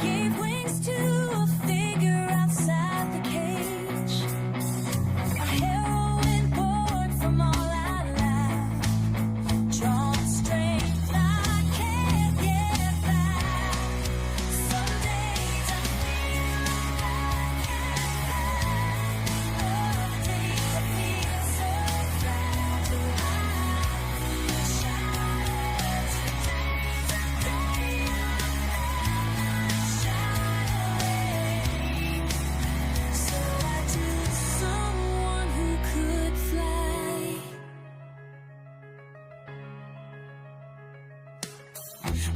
Gave wings to a figure outside the cage. A heroine born from all our life. Drawn strength I can't get back. Some days I feel like I can't fly. Other days I feel so fragile. I wish I was. Today's a day I shy away. So I choose someone who could fly.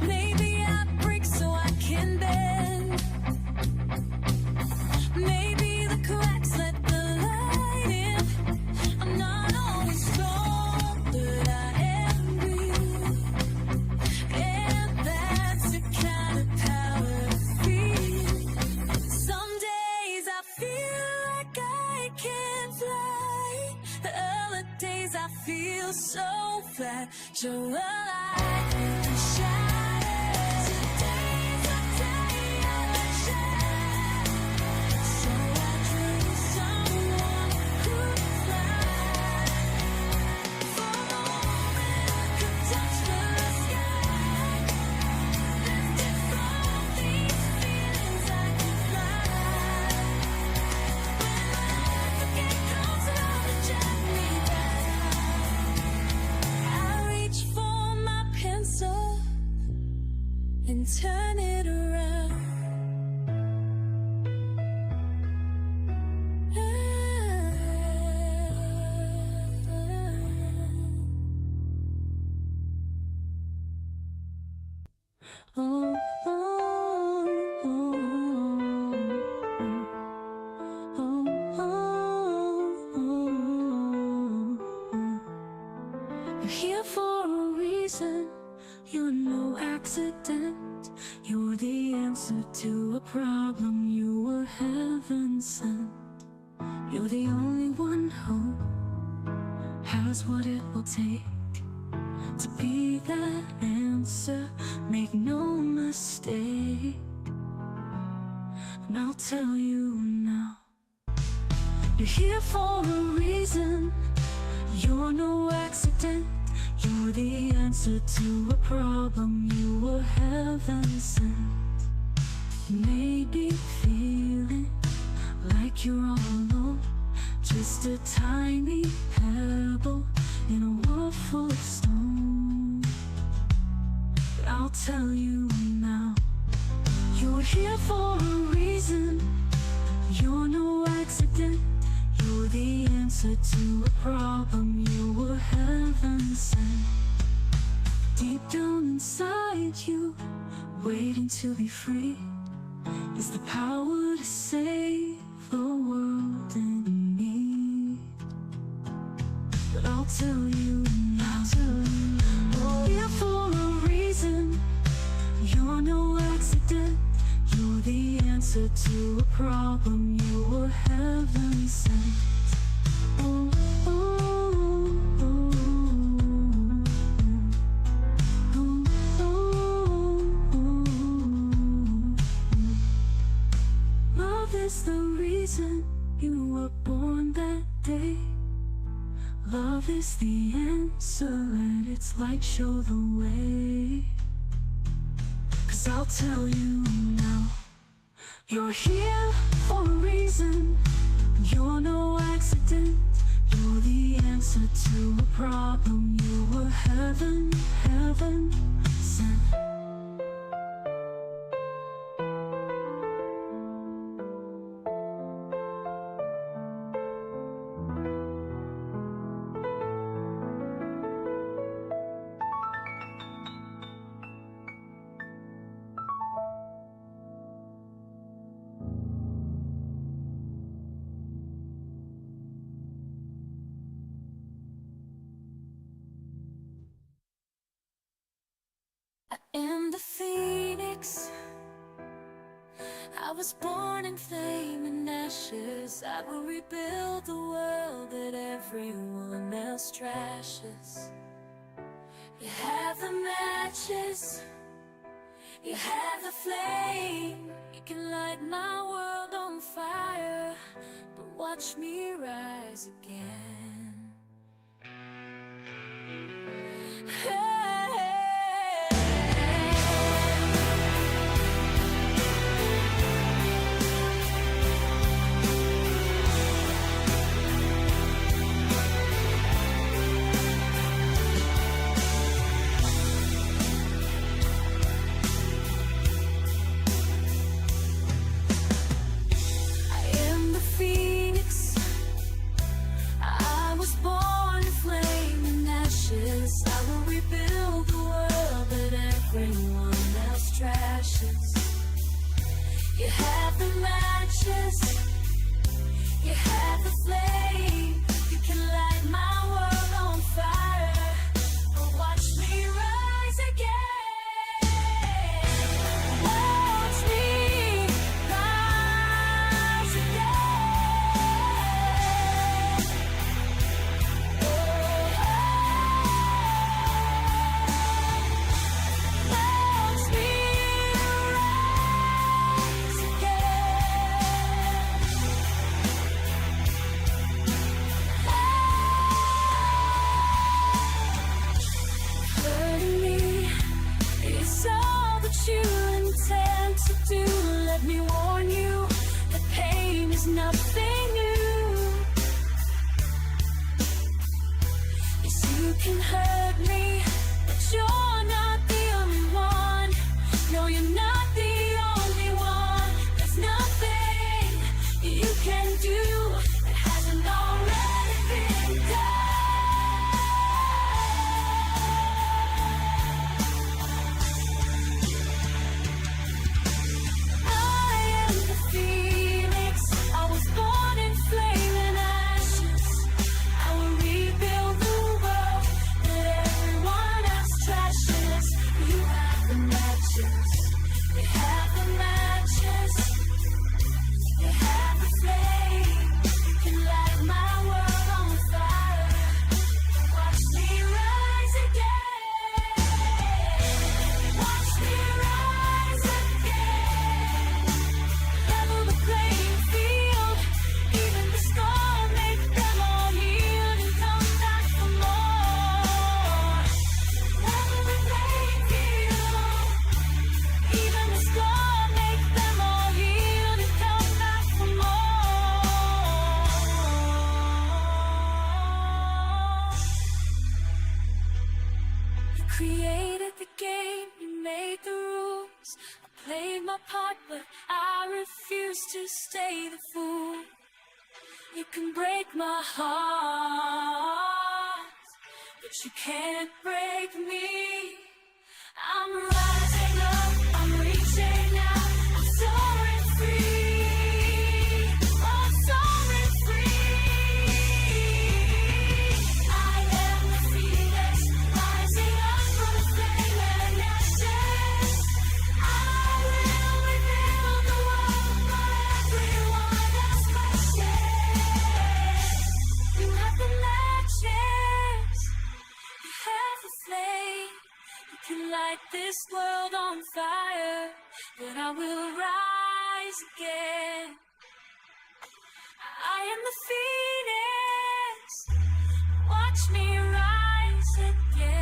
Maybe I break so I can bend. Maybe the cracks let the light in. I'm not always strong, but I am real. And that's the kind of power I feel. Some days I feel like I can't fly. The other days I feel so fragile. I shine. Today's a day I shine. So I choose someone who could fly. For a moment I could touch the sky. Lifted from these feelings I could fly. When my forget comes around to jack me down, I reach for my pencil and turn it around. Oh, oh, oh, oh, oh, oh. You're here for a reason. You're no accident. You're the answer to a problem. You were heaven sent. You're the only one who has what it will take to be that answer. Make no mistake. And I'll tell you now, you're here for a reason. You're no accident. You're the answer to a problem. You were heaven sent. You may be feeling like you're all alone, just a tiny pebble in a world full of stone. But I'll tell you now, you're here for a reason. You're no accident. You're the answer to a problem. You were heaven sent. Deep down inside you, waiting to be free, is the power to save the world in need. But I'll tell you now, you're here for a reason. You're no accident. You're the answer to a problem. You were heaven sent. Oh, oh, oh, oh, oh, oh. Love is the reason you were born that day. Love is the answer. Let its light show the way. 'Cause I'll tell you now, you're here for a reason. You're no accident. You're the answer to a problem. You were heaven, heaven sent. am the phoenix. I was born in flame and ashes. I will rebuild the world that everyone else trashes. You have the matches, you have have the flame, you can light my world on fire, but watch me rise again. Hey. You have the matches, you have the flame, you can light my world on fire, but watch me rise again. Watch me rise again. Oh, watch me rise again. Hurting me is all that you intend to do. Let me warn you that pain is nothing new. Yes, you can hurt me, but you're not the only one. No, you're not the only one. There's nothing you can do that hasn't already been done. I am the phoenix. I was born in flame and ashes. I will rebuild the world that everyone else trashes. You have the matches. You have the matches. You have the flame. You can light my world on fire. Watch me rise again. Watch me rise again. Level the playing field. Even the storm, make them all yield and come back for more. Level the playing field. Even the storm, make them all yield and come back for more. You created the game, you made the rules. I played my part, but I refuse to stay the fool. You can break my heart, but you can't break me. I'm rising up, I'm reaching out, I'm soaring free. I'm soaring free. I am the phoenix, rising up from the flame and ashes. I will rebuild the world for everyone else crashes. You have the matches, you have the flame. You can light this world on fire, but I will rise again. I am the phoenix. Watch me rise again.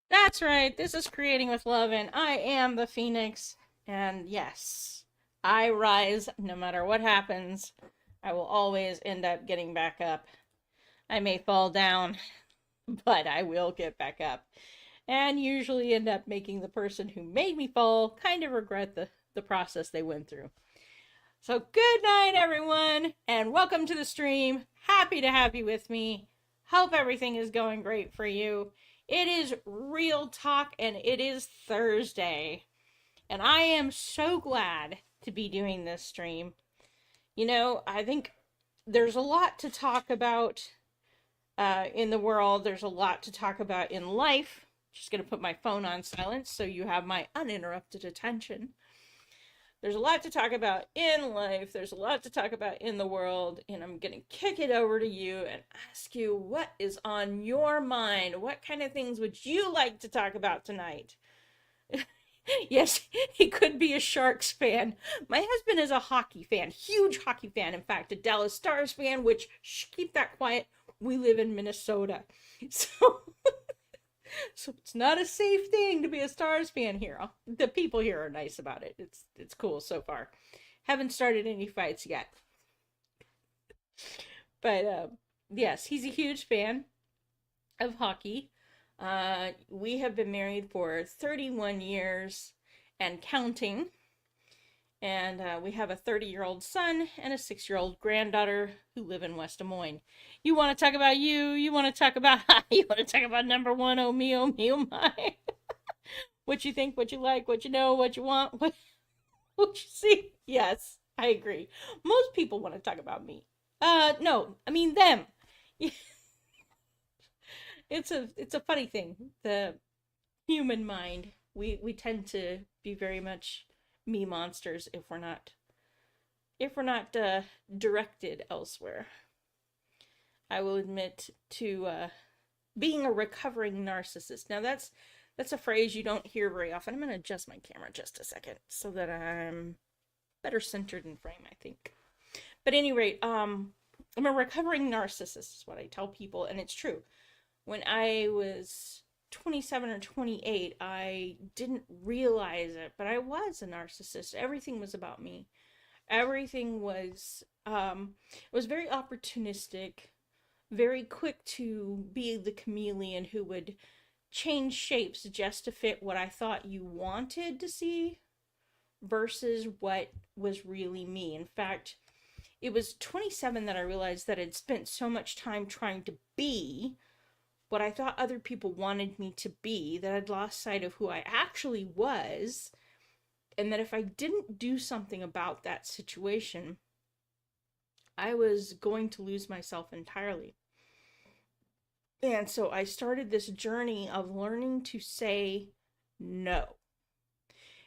That's right. This is Creating with Love, and I am the Phoenix. And yes, I rise no matter what happens. I will always end up getting back up. I may fall down, but I will get back up. And usually end up making the person who made me fall kind of regret the process they went through. So good night, everyone, and welcome to the stream. Happy to have you with me. Hope everything is going great for you. It is Real Talk, and it is Thursday. And I am so glad to be doing this stream. You know, I think there's a lot to talk about in the world. There's a lot to talk about in life. Just going to put my phone on silent so you have my uninterrupted attention. There's a lot to talk about in life. There's a lot to talk about in the world. And I'm going to kick it over to you and ask you what is on your mind? What kind of things would you like to talk about tonight? Yes, he could be a Sharks fan. My husband is a hockey fan, huge hockey fan. In fact, a Dallas Stars fan, which, shh, keep that quiet. We live in Minnesota. So, so it's not a safe thing to be a Stars fan here. The people here are nice about it. It's cool so far. Haven't started any fights yet. But yes, he's a huge fan of hockey. We have been married for 31 years and counting. And we have a 30-year-old son and a 6-year-old granddaughter who live in West Des Moines. You want to talk about you? You want to talk about you want to talk about number one? Oh me, oh me, oh my. What you think? What you like? What you know? What you want? What you see? Yes, I agree. Most people want to talk about me. No, I mean them. It's a funny thing. The human mind. We tend to be very much me monsters if we're not directed elsewhere. I will admit to being a recovering narcissist. Now that's a phrase you don't hear very often. I'm going to adjust my camera just a second so that I'm better centered in frame, I think. But at any rate, I'm a recovering narcissist is what I tell people, and it's true. When I was 27 or 28, I didn't realize it, but I was a narcissist. Everything was about me. Everything was very opportunistic, very quick to be the chameleon who would change shapes just to fit what I thought you wanted to see versus what was really me. In fact, it was 27 that I realized that I'd spent so much time trying to be what I thought other people wanted me to be that I'd lost sight of who I actually was, and that if I didn't do something about that situation, I was going to lose myself entirely. And so I started this journey of learning to say no.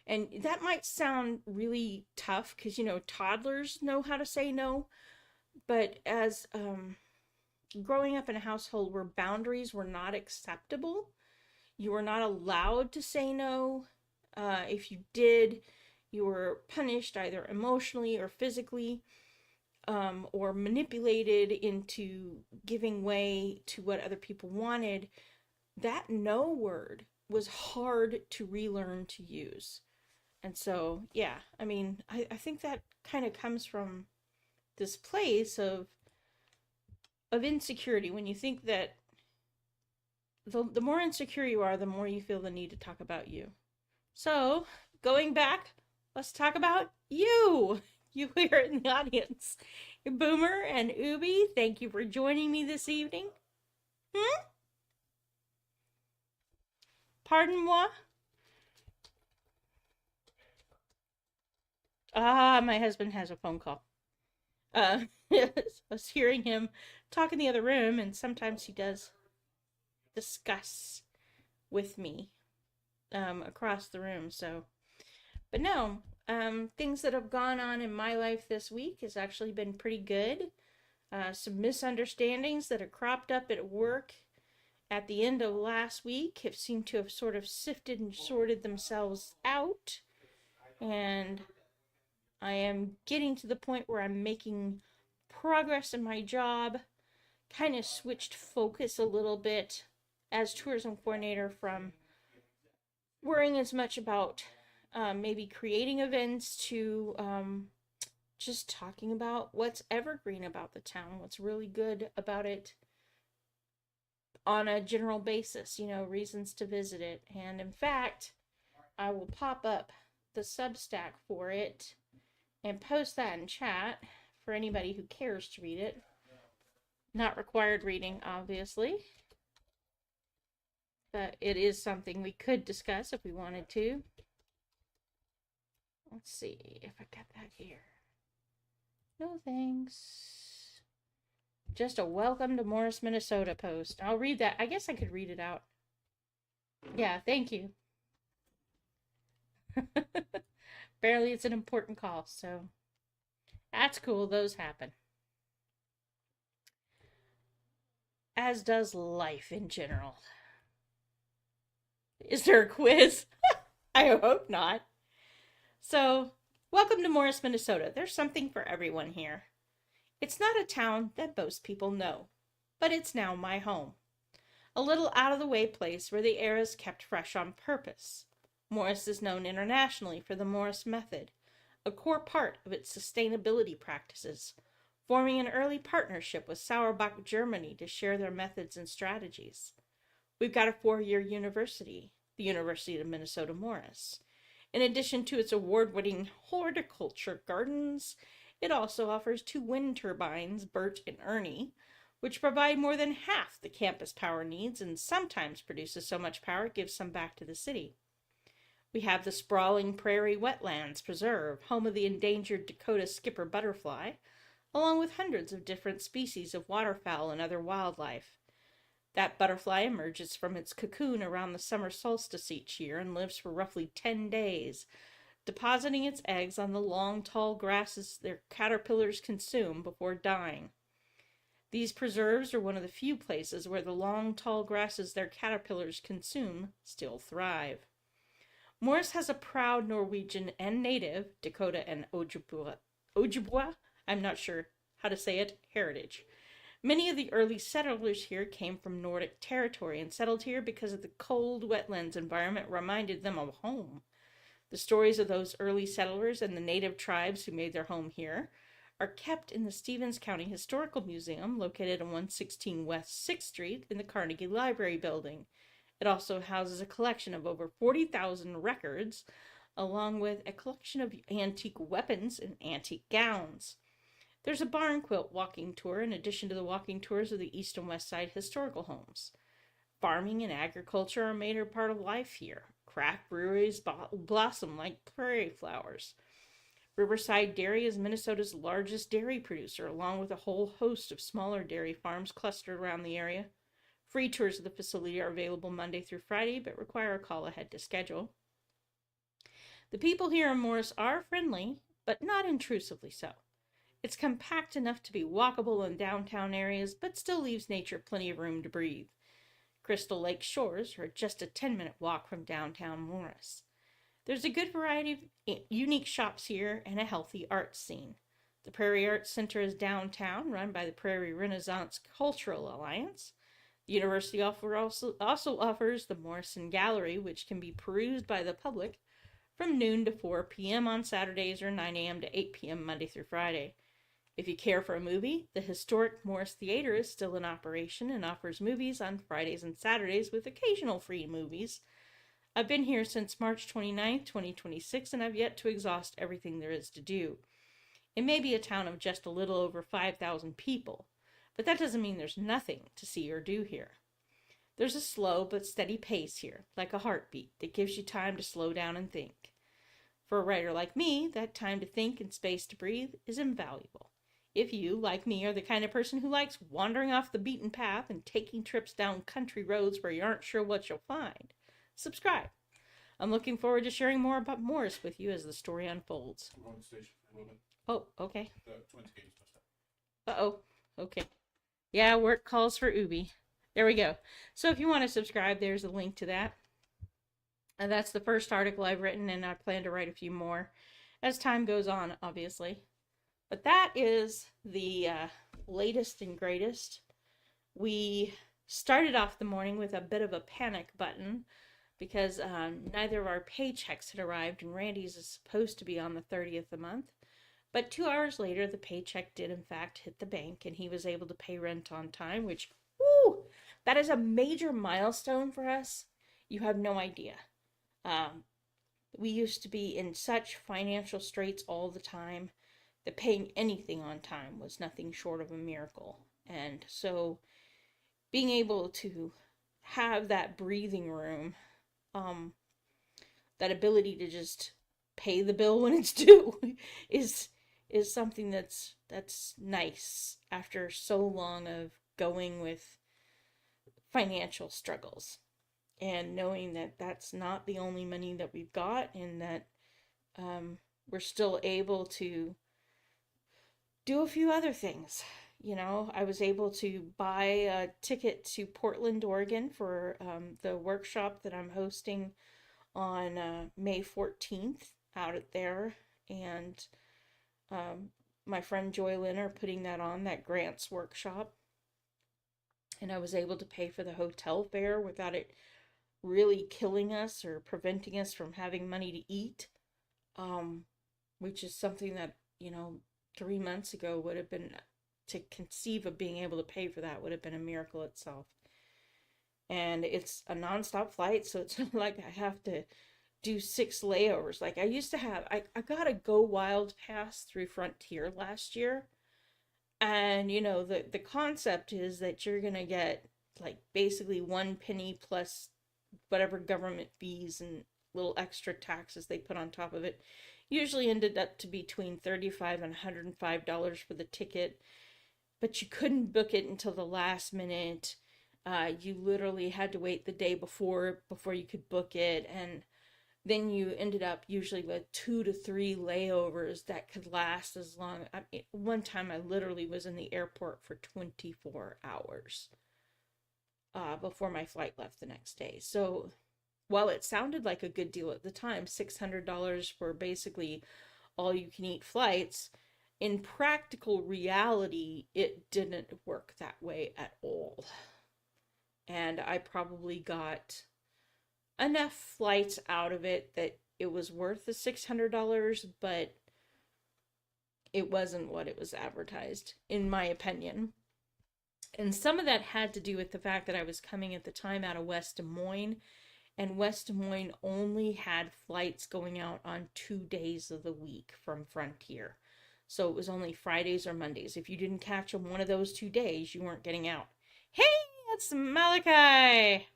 And that might sound really tough because, toddlers know how to say no. But as growing up in a household where boundaries were not acceptable, you were not allowed to say no. If you did, you were punished either emotionally or physically, or manipulated into giving way to what other people wanted. That no word was hard to relearn to use. And so, yeah, I mean, I think that kind of comes from this place of insecurity. When you think that the more insecure you are, the more you feel the need to talk about you. So, going back, let's talk about you. You here in the audience. Boomer and Ubi, thank you for joining me this evening. Pardon moi? My husband has a phone call. I was hearing him talk in the other room, and sometimes he does discuss with me across the room. So, but no, things that have gone on in my life this week has actually been pretty good. Some misunderstandings that have cropped up at work at the end of last week have seemed to have sort of sifted and sorted themselves out. And I am getting to the point where I'm making progress in my job. Kind of switched focus a little bit as tourism coordinator from worrying as much about maybe creating events to just talking about what's evergreen about the town, what's really good about it on a general basis, reasons to visit it. And in fact, I will pop up the Substack for it and post that in chat for anybody who cares to read it. Not required reading, obviously, but it is something we could discuss if we wanted to. Let's see if I got that here. No thanks. Just a welcome to Morris, Minnesota post. I'll read that. I guess I could read it out. Yeah, thank you. Barely it's an important call, so that's cool. Those happen. As does life in general. Is there a quiz? I hope not. So, welcome to Morris, Minnesota. There's something for everyone here. It's not a town that most people know, but it's now my home. A little out of the way place where the air is kept fresh on purpose. Morris is known internationally for the Morris method, a core part of its sustainability practices, forming an early partnership with Sauerbach, Germany to share their methods and strategies. We've got a 4-year university, the University of Minnesota Morris. In addition to its award-winning horticulture gardens, it also offers 2 wind turbines, Bert and Ernie, which provide more than half the campus power needs and sometimes produces so much power it gives some back to the city. We have the sprawling Prairie Wetlands Preserve, home of the endangered Dakota skipper butterfly, along with hundreds of different species of waterfowl and other wildlife. That butterfly emerges from its cocoon around the summer solstice each year and lives for roughly 10 days, depositing its eggs on the long, tall grasses their caterpillars consume before dying. These preserves are one of the few places where the long, tall grasses their caterpillars consume still thrive. Morris has a proud Norwegian and native, Dakota and Ojibwa, I'm not sure how to say it, heritage. Many of the early settlers here came from Nordic territory and settled here because of the cold wetlands environment reminded them of home. The stories of those early settlers and the native tribes who made their home here are kept in the Stevens County Historical Museum, located on 116 West 6th Street in the Carnegie Library building. It also houses a collection of over 40,000 records, along with a collection of antique weapons and antique gowns. There's a barn quilt walking tour in addition to the walking tours of the East and West Side historical homes. Farming and agriculture are a major part of life here. Craft breweries blossom like prairie flowers. Riverside Dairy is Minnesota's largest dairy producer, along with a whole host of smaller dairy farms clustered around the area. Free tours of the facility are available Monday through Friday, but require a call ahead to schedule. The people here in Morris are friendly, but not intrusively so. It's compact enough to be walkable in downtown areas, but still leaves nature plenty of room to breathe. Crystal Lake shores are just a 10-minute walk from downtown Morris. There's a good variety of unique shops here and a healthy arts scene. The Prairie Arts Center is downtown, run by the Prairie Renaissance Cultural Alliance. The university also offers the Morrison Gallery, which can be perused by the public from noon to 4 p.m. on Saturdays or 9 a.m. to 8 p.m. Monday through Friday. If you care for a movie, the historic Morris Theater is still in operation and offers movies on Fridays and Saturdays with occasional free movies. I've been here since March 29, 2026, and I've yet to exhaust everything there is to do. It may be a town of just a little over 5,000 people, but that doesn't mean there's nothing to see or do here. There's a slow but steady pace here, like a heartbeat, that gives you time to slow down and think. For a writer like me, that time to think and space to breathe is invaluable. If you, like me, are the kind of person who likes wandering off the beaten path and taking trips down country roads where you aren't sure what you'll find, subscribe. I'm looking forward to sharing more about Morris with you as the story unfolds. I'm on the station for a little bit. Oh, okay. The Twins game's messed up. Uh-oh. Okay. Yeah, work calls for Ubi. There we go. So if you want to subscribe, there's a link to that. And that's the first article I've written, and I plan to write a few more as time goes on, obviously. But that is the latest and greatest. We started off the morning with a bit of a panic button because neither of our paychecks had arrived, and Randy's is supposed to be on the 30th of the month. But 2 hours later, the paycheck did in fact hit the bank, and he was able to pay rent on time, which, whoo, that is a major milestone for us. You have no idea. We used to be in such financial straits all the time that paying anything on time was nothing short of a miracle. And so being able to have that breathing room, that ability to just pay the bill when it's due is something that's nice after so long of going with financial struggles. and knowing that that's not the only money that we've got, and that we're still able to do a few other things. You know, I was able to buy a ticket to Portland, Oregon for the workshop that I'm hosting on May 14th out at there. And um, my friend Joy Lynn are putting that on, that grants workshop. And I was able to pay for the hotel fare without it really killing us or preventing us from having money to eat, um, which is something that, 3 months ago would have been, to conceive of being able to pay for that would have been a miracle itself. And it's a nonstop flight, so it's not like I have to do 6 layovers. Like I used to have, I got a Go Wild pass through Frontier last year. And, the concept is that you're going to get like basically 1 penny plus whatever government fees and little extra taxes they put on top of it. Usually ended up to between $35 and $105 for the ticket, but you couldn't book it until the last minute. You literally had to wait the day before you could book it, and then you ended up usually with 2 to 3 layovers that could last as long. One time I literally was in the airport for 24 hours before my flight left the next day. So while it sounded like a good deal at the time, $600 for basically all you can eat flights, in practical reality, it didn't work that way at all. And I probably got enough flights out of it that it was worth the $600, but it wasn't what it was advertised, in my opinion. And some of that had to do with the fact that I was coming at the time out of West Des Moines, and West Des Moines only had flights going out on 2 days of the week from Frontier. So it was only Fridays or Mondays. If you didn't catch them one of those 2 days, you weren't getting out. Hey, it's Malachi!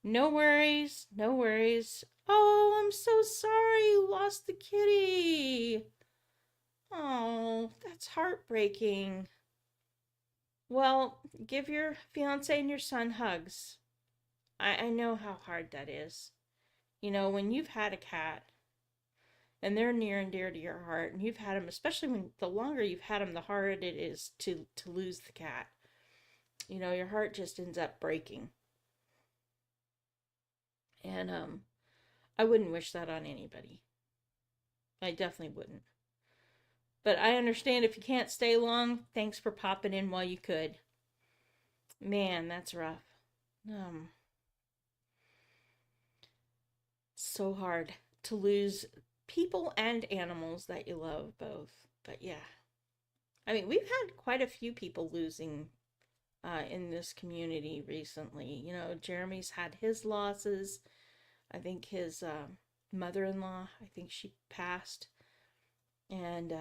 No worries, no worries. Oh, I'm so sorry you lost the kitty. Oh, that's heartbreaking. Well, give your fiance and your son hugs. I know how hard that is. When you've had a cat and they're near and dear to your heart, and you've had them, especially when the longer you've had them, the harder it is to lose the cat. Your heart just ends up breaking. And I wouldn't wish that on anybody. I definitely wouldn't. But I understand if you can't stay long, thanks for popping in while you could. Man, that's rough. So hard to lose people and animals that you love both. But yeah. I mean, we've had quite a few people losing in this community recently. Jeremy's had his losses. I think his mother-in-law, I think she passed. And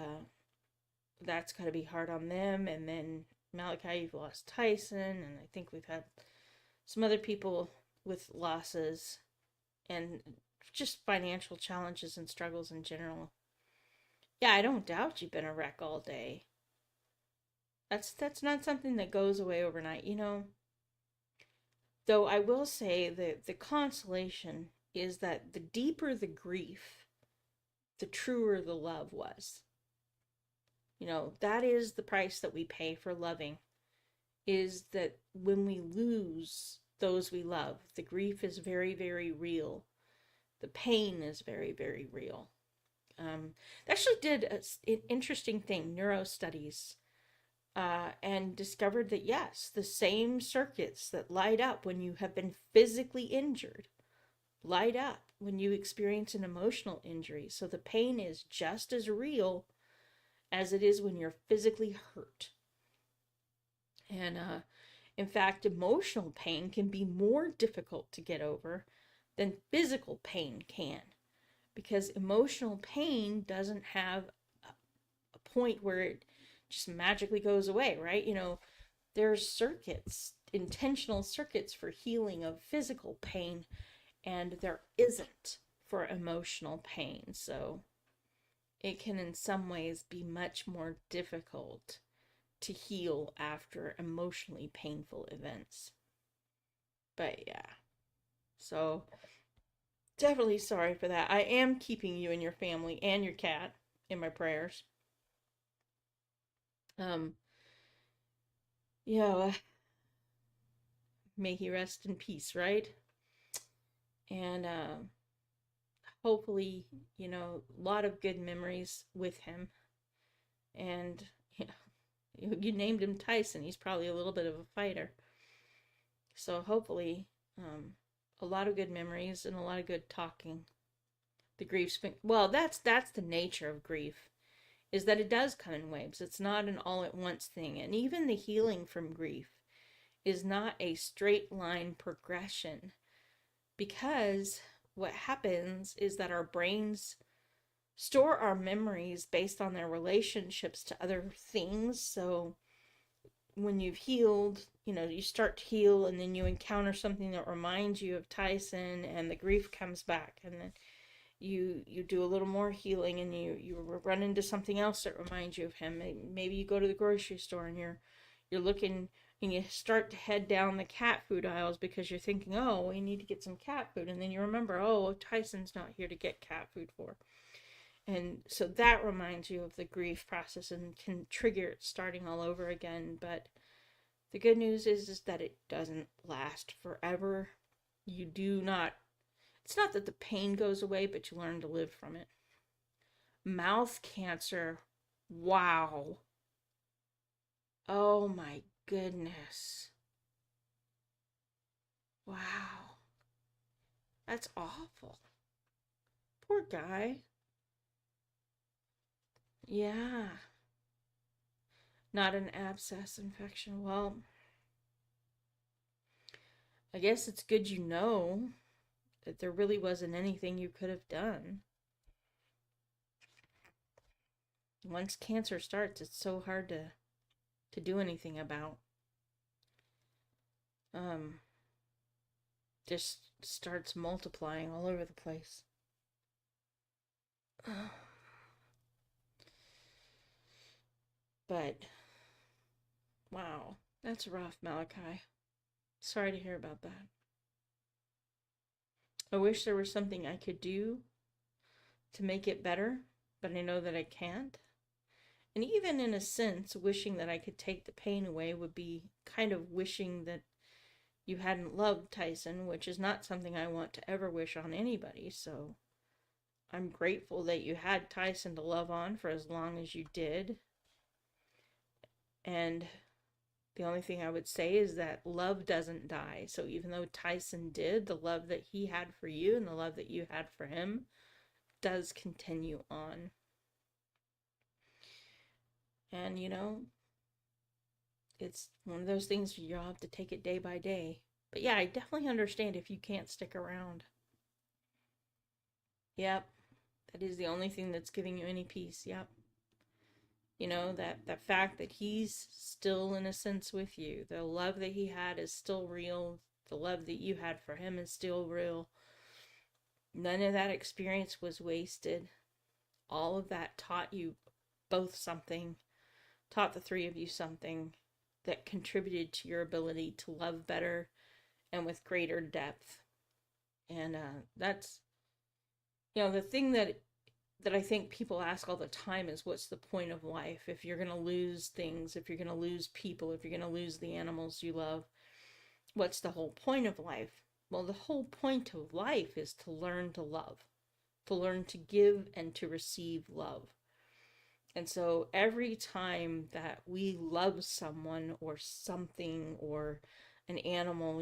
that's got to be hard on them. And then Malachi, you've lost Tyson. And I think we've had some other people with losses and just financial challenges and struggles in general. Yeah, I don't doubt you've been a wreck all day. That's not something that goes away overnight, Though I will say that the consolation is that the deeper the grief, the truer the love was. That is the price that we pay for loving, is that when we lose those we love, the grief is very, very real. The pain is very, very real. They actually did an interesting thing, neuro studies, and discovered that yes, the same circuits that light up when you have been physically injured light up when you experience an emotional injury. So the pain is just as real as it is when you're physically hurt. And in fact, emotional pain can be more difficult to get over than physical pain can, because emotional pain doesn't have a point where it just magically goes away, right? There's circuits, intentional circuits for healing of physical pain, and there isn't for emotional pain. So it can in some ways be much more difficult to heal after emotionally painful events. But yeah. So definitely sorry for that. I am keeping you and your family and your cat in my prayers. Um, you know, may he rest in peace, right? And hopefully, a lot of good memories with him. And you named him Tyson. He's probably a little bit of a fighter. So hopefully, a lot of good memories and a lot of good talking. The grief's been, well, that's the nature of grief, is that it does come in waves. It's not an all at once thing. And even the healing from grief is not a straight line progression, because what happens is that our brains store our memories based on their relationships to other things. So when you've healed, you start to heal, and then you encounter something that reminds you of Tyson, and the grief comes back, and then you do a little more healing, and you run into something else that reminds you of him. Maybe you go to the grocery store and you're looking, and you start to head down the cat food aisles because you're thinking, oh, we need to get some cat food, and then you remember, oh, Tyson's not here to get cat food for. And so that reminds you of the grief process and can trigger it starting all over again. But the good news is that it doesn't last forever. You do not, it's not that the pain goes away, but you learn to live from it. Mouth cancer, wow. Oh my goodness. Wow. That's awful. Poor guy. Yeah. Not an abscess infection. Well, I guess it's good that there really wasn't anything you could have done. Once cancer starts, it's so hard to do anything about. Just starts multiplying all over the place. But wow, that's rough, Malachi. Sorry to hear about that. I wish there was something I could do to make it better, but I know that I can't. And even in a sense, wishing that I could take the pain away would be kind of wishing that you hadn't loved Tyson, which is not something I want to ever wish on anybody. So I'm grateful that you had Tyson to love on for as long as you did. And the only thing I would say is that love doesn't die. So even though Tyson did, the love that he had for you and the love that you had for him does continue on. And it's one of those things you'll have to take it day by day. But yeah, I definitely understand if you can't stick around. Yep, that is the only thing that's giving you any peace. Yep. That fact that he's still in a sense with you. The love that he had is still real. The love that you had for him is still real. None of that experience was wasted. All of that taught you both something, taught the three of you something that contributed to your ability to love better and with greater depth. And that's, the thing that I think people ask all the time is, what's the point of life? If you're going to lose things, if you're going to lose people, if you're going to lose the animals you love, what's the whole point of life? Well, the whole point of life is to learn to love, to learn to give and to receive love. And so every time that we love someone or something or an animal,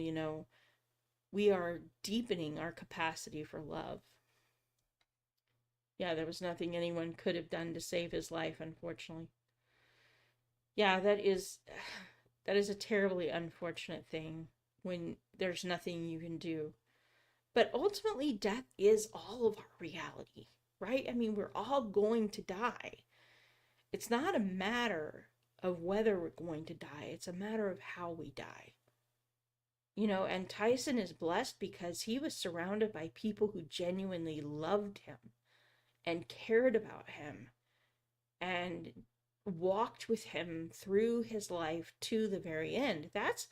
we are deepening our capacity for love. Yeah, there was nothing anyone could have done to save his life, unfortunately. Yeah, that is a terribly unfortunate thing when there's nothing you can do. But ultimately, death is all of our reality, right? I mean, we're all going to die. It's not a matter of whether we're going to die. It's a matter of how we die. And Tyson is blessed because he was surrounded by people who genuinely loved him and cared about him and walked with him through his life to the very end. That's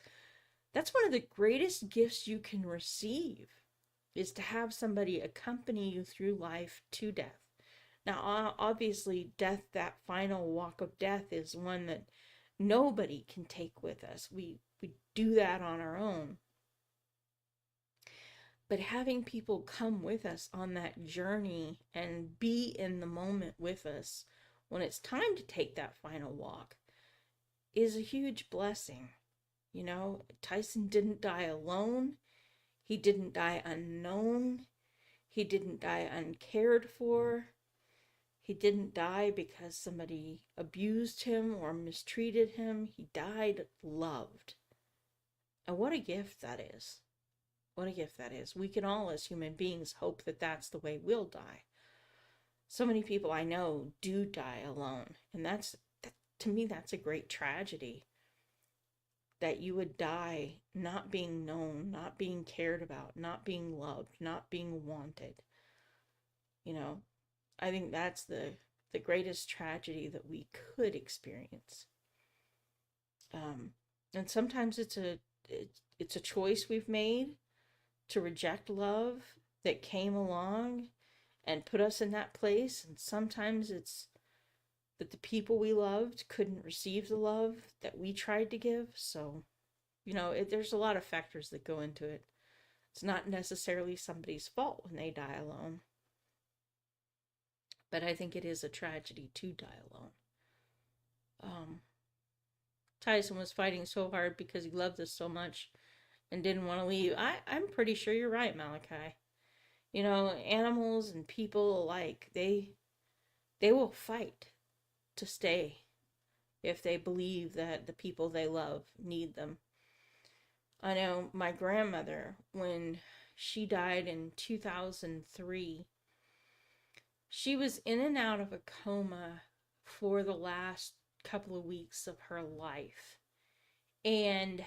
one of the greatest gifts you can receive, is to have somebody accompany you through life to death. Now, obviously, death, that final walk of death, is one that nobody can take with us. We do that on our own. But having people come with us on that journey and be in the moment with us when it's time to take that final walk is a huge blessing. You know, Tyson didn't die alone. He didn't die unknown. He didn't die uncared for. He didn't die because somebody abused him or mistreated him. He died loved. And what a gift that is. What a gift that is. We can all, as human beings, hope that that's the way we'll die. So many people I know do die alone. And to me, that's a great tragedy. That you would die not being known, not being cared about, not being loved, not being wanted. You know, I think that's the greatest tragedy that we could experience. And sometimes it's a choice we've made to reject love that came along and put us in that place. And sometimes it's that the people we loved couldn't receive the love that we tried to give. So, you know, there's a lot of factors that go into it. It's not necessarily somebody's fault when they die alone. But I think it is a tragedy to die alone. Tyson was fighting so hard because he loved us so much and didn't want to leave. I'm pretty sure you're right, Malachi. You know, animals and people alike, they will fight to stay if they believe that the people they love need them. I know my grandmother, when she died in 2003, she was in and out of a coma for the last couple of weeks of her life. And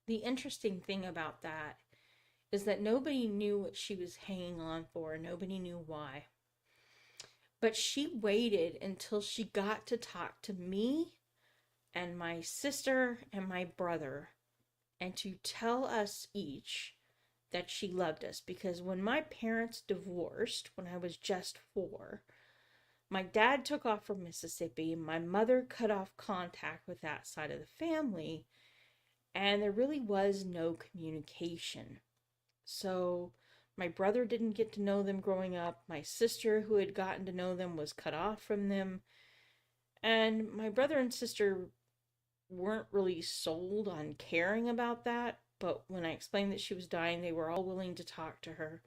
the interesting thing about that is that nobody knew what she was hanging on for. Nobody knew why. But she waited until she got to talk to me and my sister and my brother and to tell us each that she loved us. Because when my parents divorced, when I was just 4, my dad took off from Mississippi. My mother cut off contact with that side of the family. And there really was no communication. So my brother didn't get to know them growing up. My sister, who had gotten to know them, was cut off from them. And my brother and sister weren't really sold on caring about that. But when I explained that she was dying, they were all willing to talk to her.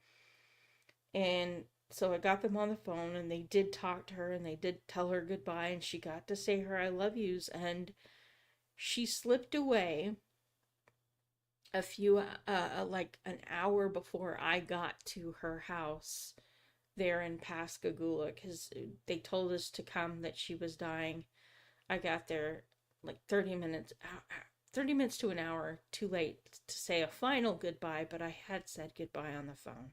And so I got them on the phone, and they did talk to her, and they did tell her goodbye, and she got to say her I love yous. And she slipped away a few, like an hour before I got to her house there in Pascagoula, because they told us to come, that she was dying. I got there like 30 minutes to an hour too late to say a final goodbye, but I had said goodbye on the phone.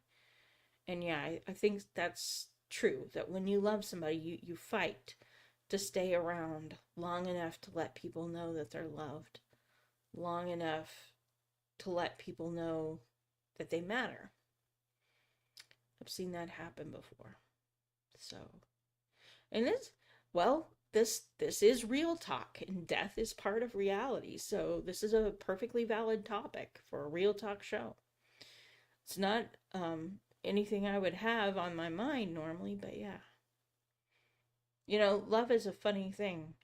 And yeah, I think that's true, that when you love somebody, you fight to stay around long enough to let people know that they're loved, long enough to let people know that they matter. I've seen that happen before. So, and this is real talk, and death is part of reality. So this is a perfectly valid topic for a real talk show. It's not anything I would have on my mind normally, but yeah. You know, love is a funny thing.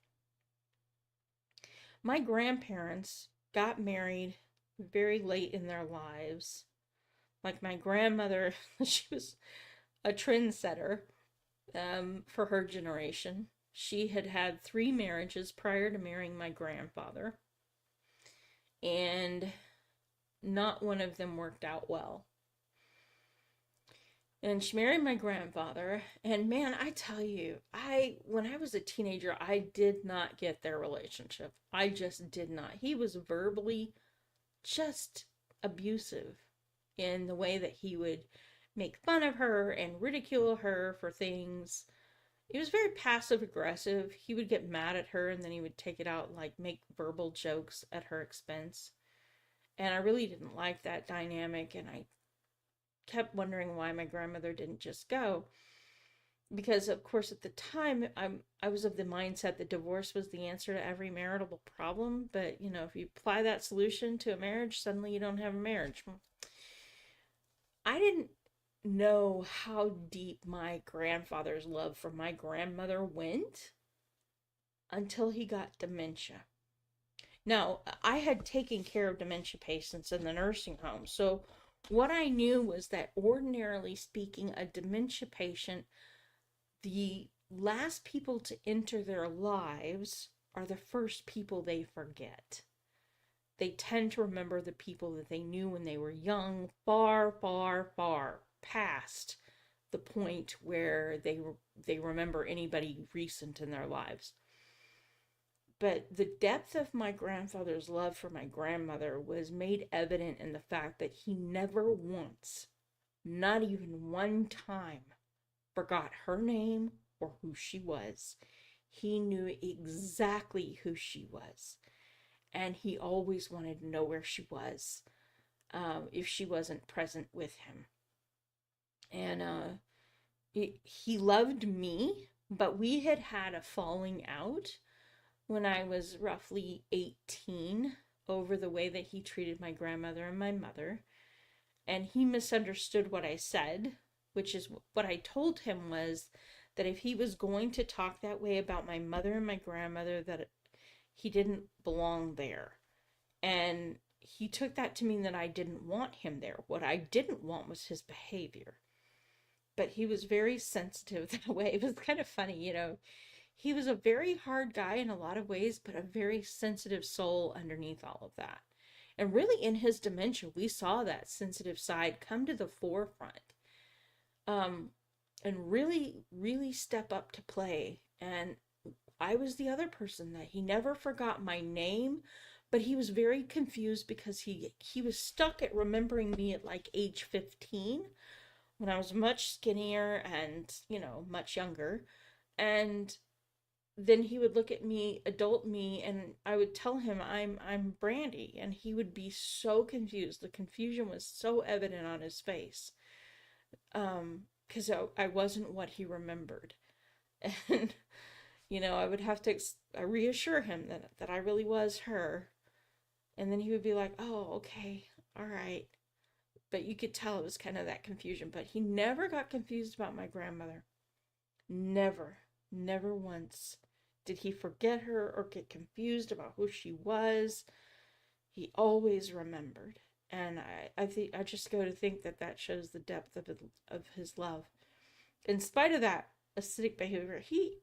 My grandparents got married very late in their lives. Like my grandmother, she was a trendsetter for her generation. She had had 3 marriages prior to marrying my grandfather, and not one of them worked out well. And she married my grandfather, and man, I tell you, when I was a teenager, I did not get their relationship. I just did not. He was verbally just abusive in the way that he would make fun of her and ridicule her for things. He was very passive aggressive. He would get mad at her, and then he would take it out, like make verbal jokes at her expense. And I really didn't like that dynamic, and kept wondering why my grandmother didn't just go. Because of course at the time I was of the mindset that divorce was the answer to every marital problem, but if you apply that solution to a marriage, suddenly you don't have a marriage. I didn't know how deep my grandfather's love for my grandmother went until he got dementia. Now, I had taken care of dementia patients in the nursing home, so what I knew was that ordinarily speaking, a dementia patient, the last people to enter their lives are the first people they forget. They tend to remember the people that they knew when they were young, far, far, far past the point where they remember anybody recent in their lives. But the depth of my grandfather's love for my grandmother was made evident in the fact that he never once, not even one time, forgot her name or who she was. He knew exactly who she was. And he always wanted to know where she was if she wasn't present with him. And he loved me, but we had had a falling out when I was roughly 18 over the way that he treated my grandmother and my mother. And he misunderstood what I said, which is what I told him was that if he was going to talk that way about my mother and my grandmother, that he didn't belong there. And he took that to mean that I didn't want him there. What I didn't want was his behavior. But he was very sensitive that way. It was kind of funny, He was a very hard guy in a lot of ways, but a very sensitive soul underneath all of that. And really in his dementia, we saw that sensitive side come to the forefront. And really, really step up to play. And I was the other person that he never forgot my name, but he was very confused because he was stuck at remembering me at like age 15 when I was much skinnier and, much younger. And then he would look at me, adult me, and I would tell him I'm Brandy, and he would be so confused. The confusion was so evident on his face. Because I wasn't what he remembered. And I would have to reassure him that I really was her. And then he would be like, oh, okay, all right. But you could tell it was kind of that confusion. But he never got confused about my grandmother. Never, never once did he forget her or get confused about who she was. He always remembered. And I think I just go to think that shows the depth of his love. In spite of that acidic behavior, he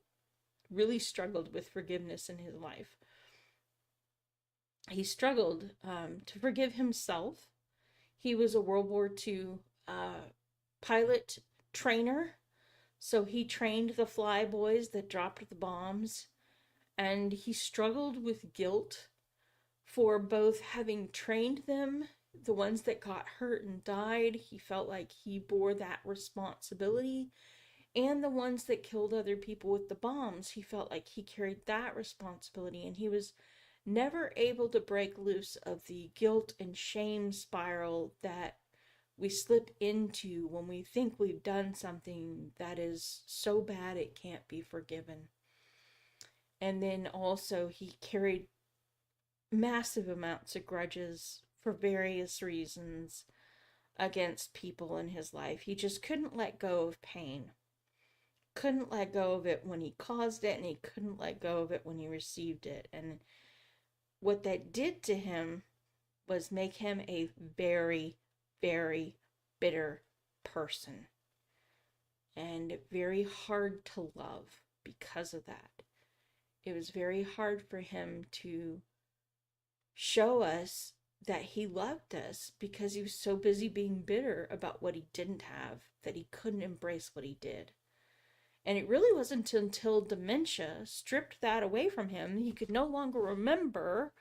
really struggled with forgiveness in his life. He struggled to forgive himself. He was a World War II pilot trainer, so he trained the flyboys that dropped the bombs, and he struggled with guilt for both having trained them, the ones that got hurt and died. He felt like he bore that responsibility, and the ones that killed other people with the bombs, he felt like he carried that responsibility, and he was never able to break loose of the guilt and shame spiral that we slip into when we think we've done something that is so bad it can't be forgiven. And then also he carried massive amounts of grudges for various reasons against people in his life. He just couldn't let go of pain. Couldn't let go of it when he caused it, and he couldn't let go of it when he received it. And what that did to him was make him a very, very bitter person. And very hard to love because of that. It was very hard for him to show us that he loved us because he was so busy being bitter about what he didn't have that he couldn't embrace what he did. And it really wasn't until dementia stripped that away from him, he could no longer remember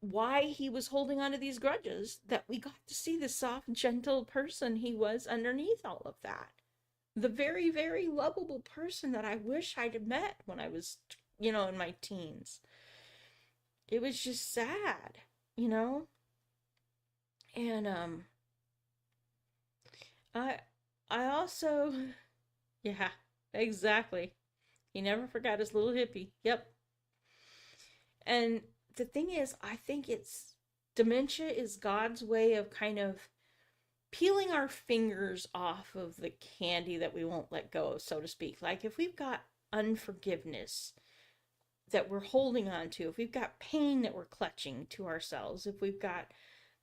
why he was holding on to these grudges, that we got to see the soft, gentle person he was underneath all of that. The very, very lovable person that I wish I'd met when I was, in my teens. It was just sad, And I I also yeah, exactly. He never forgot his little hippie. Yep. And the thing is, I think it's dementia is God's way of kind of peeling our fingers off of the candy that we won't let go of, so to speak. Like if we've got unforgiveness that we're holding on to, if we've got pain that we're clutching to ourselves, if we've got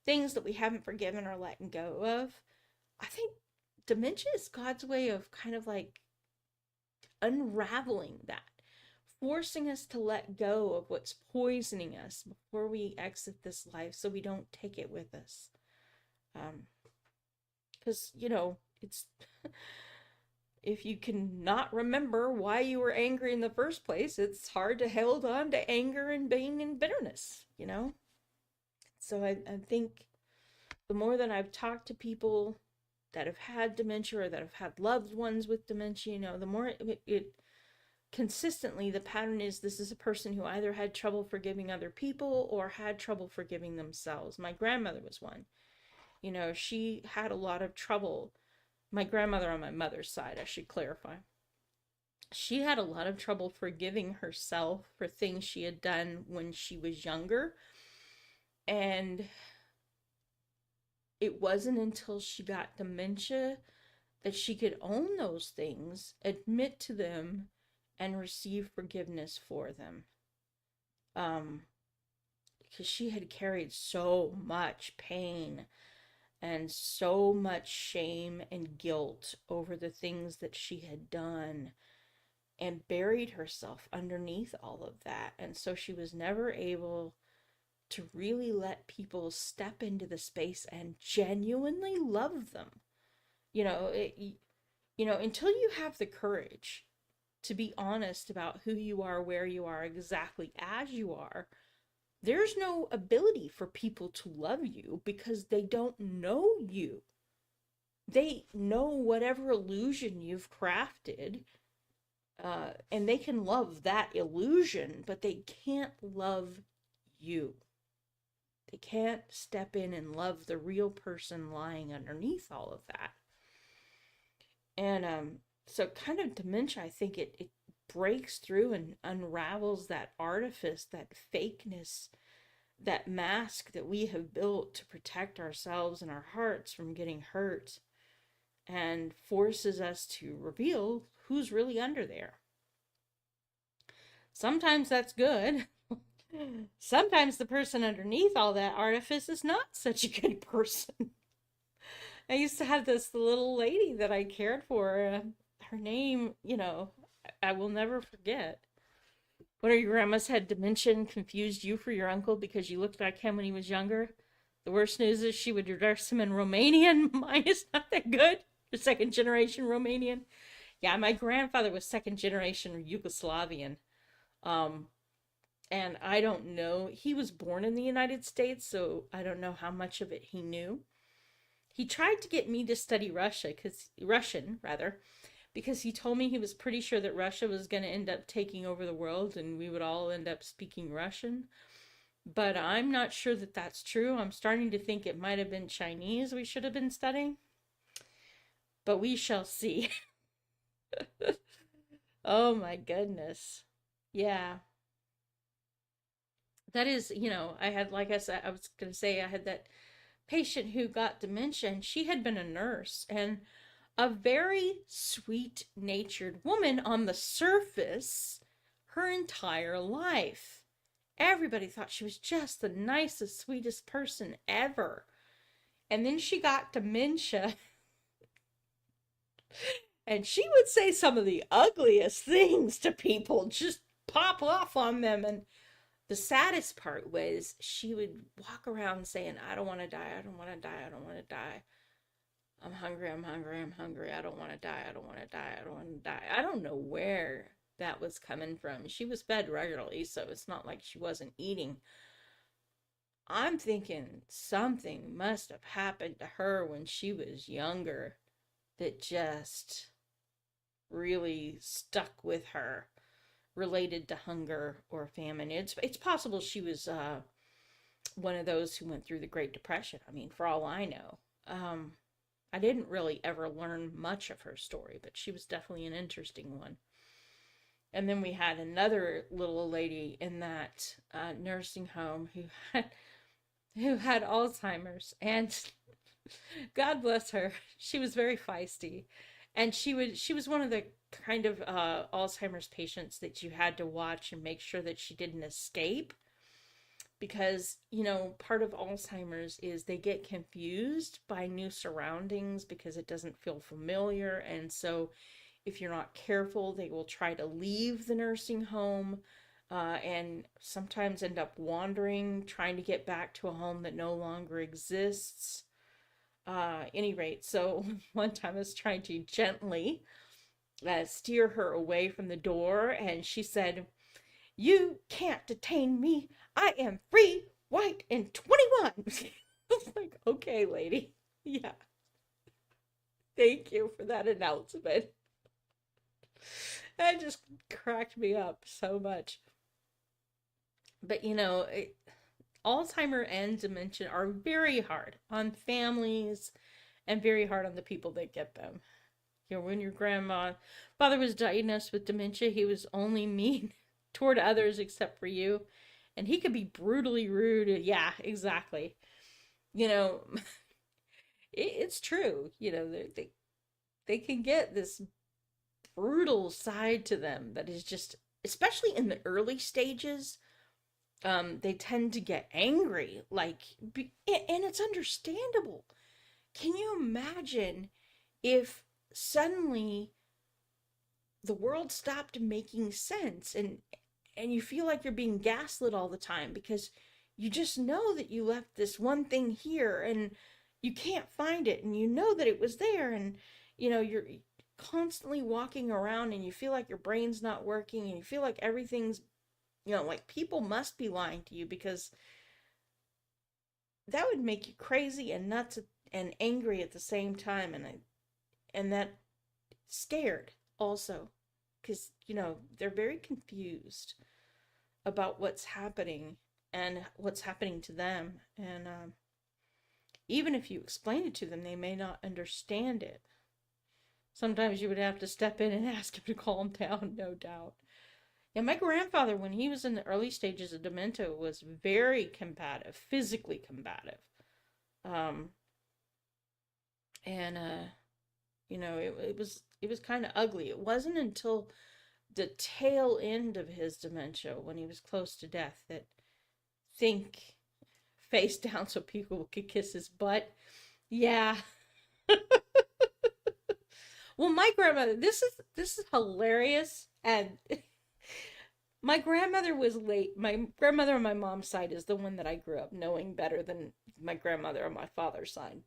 things that we haven't forgiven or letting go of, I think dementia is God's way of kind of like unraveling that, forcing us to let go of what's poisoning us before we exit this life so we don't take it with us. Because, it's if you can not remember why you were angry in the first place, it's hard to hold on to anger and pain and bitterness. So I think the more that I've talked to people that have had dementia or that have had loved ones with dementia, the more it consistently, the pattern is this is a person who either had trouble forgiving other people or had trouble forgiving themselves. My grandmother was one. She had a lot of trouble. My grandmother on my mother's side, I should clarify. She had a lot of trouble forgiving herself for things she had done when she was younger. And it wasn't until she got dementia that she could own those things, admit to them, and receive forgiveness for them. Because she had carried so much pain and so much shame and guilt over the things that she had done and buried herself underneath all of that. And so she was never able to really let people step into the space and genuinely love them. Until you have the courage to be honest about who you are, where you are, exactly as you are, there's no ability for people to love you because they don't know you. They know whatever illusion you've crafted, and they can love that illusion, but they can't love you. They can't step in and love the real person lying underneath all of that. And so kind of dementia, I think it breaks through and unravels that artifice, that fakeness, that mask that we have built to protect ourselves and our hearts from getting hurt, and forces us to reveal who's really under there. Sometimes that's good. Sometimes the person underneath all that artifice is not such a good person. I used to have this little lady that I cared for. Her name, I will never forget. One of your grandmas had dementia and confused you for your uncle because you looked like him when he was younger. The worst news is she would address him in Romanian. Mine is not that good. You're second generation Romanian. Yeah, my grandfather was second generation Yugoslavian. And I don't know. He was born in the United States, so I don't know how much of it he knew. He tried to get me to study Russian, because he told me he was pretty sure that Russia was going to end up taking over the world and we would all end up speaking Russian. But I'm not sure that that's true. I'm starting to think it might have been Chinese we should have been studying. But we shall see. Oh my goodness. Yeah. That is, I had, like I said, I was going to say, I had that patient who got dementia, and she had been a nurse and a very sweet natured woman on the surface her entire life. Everybody thought she was just the nicest, sweetest person ever. And then she got dementia. And she would say some of the ugliest things to people, just pop off on them. And the saddest part was she would walk around saying, I don't want to die, I don't want to die, I don't want to die. I'm hungry, I'm hungry, I'm hungry, I don't want to die, I don't want to die, I don't want to die. I don't know where that was coming from. She was fed regularly, so it's not like she wasn't eating. I'm thinking something must have happened to her when she was younger that just really stuck with her, related to hunger or famine. It's possible she was one of those who went through the Great Depression. I mean, for all I know. I didn't really ever learn much of her story, but she was definitely an interesting one. And then we had another little lady in that nursing home who had Alzheimer's, and God bless her, she was very feisty, and she was one of the kind of Alzheimer's patients that you had to watch and make sure that she didn't escape, because part of Alzheimer's is they get confused by new surroundings because it doesn't feel familiar, and so if you're not careful, they will try to leave the nursing home and sometimes end up wandering, trying to get back to a home that no longer exists. Any rate, so one time I was trying to gently steer her away from the door, and she said, "You can't detain me. I am free, white, and 21." I was like, okay, lady. Yeah. Thank you for that announcement. That just cracked me up so much. But Alzheimer and dementia are very hard on families and very hard on the people that get them. When your father was diagnosed with dementia, he was only mean toward others except for you. And he could be brutally rude. Yeah, exactly. It's true. They can get this brutal side to them that is just, especially in the early stages, they tend to get angry, and it's understandable. Can you imagine if suddenly the world stopped making sense, and you feel like you're being gaslit all the time because you just know that you left this one thing here and you can't find it, and you know that it was there, and you're constantly walking around and you feel like your brain's not working, and you feel like everything's like people must be lying to you, because that would make you crazy and nuts and angry at the same time, and that scared also, because they're very confused about what's happening and what's happening to them, and even if you explain it to them, they may not understand it. Sometimes you would have to step in and ask him to calm down, no doubt. Yeah, my grandfather, when he was in the early stages of dementia, was very combative, physically combative. And it was kind of ugly. It wasn't until the tail end of his dementia, when he was close to death, that think face down so people could kiss his butt. Yeah. Well, my grandmother, this is hilarious, and my grandmother was late. My grandmother on my mom's side is the one that I grew up knowing better than my grandmother on my father's side.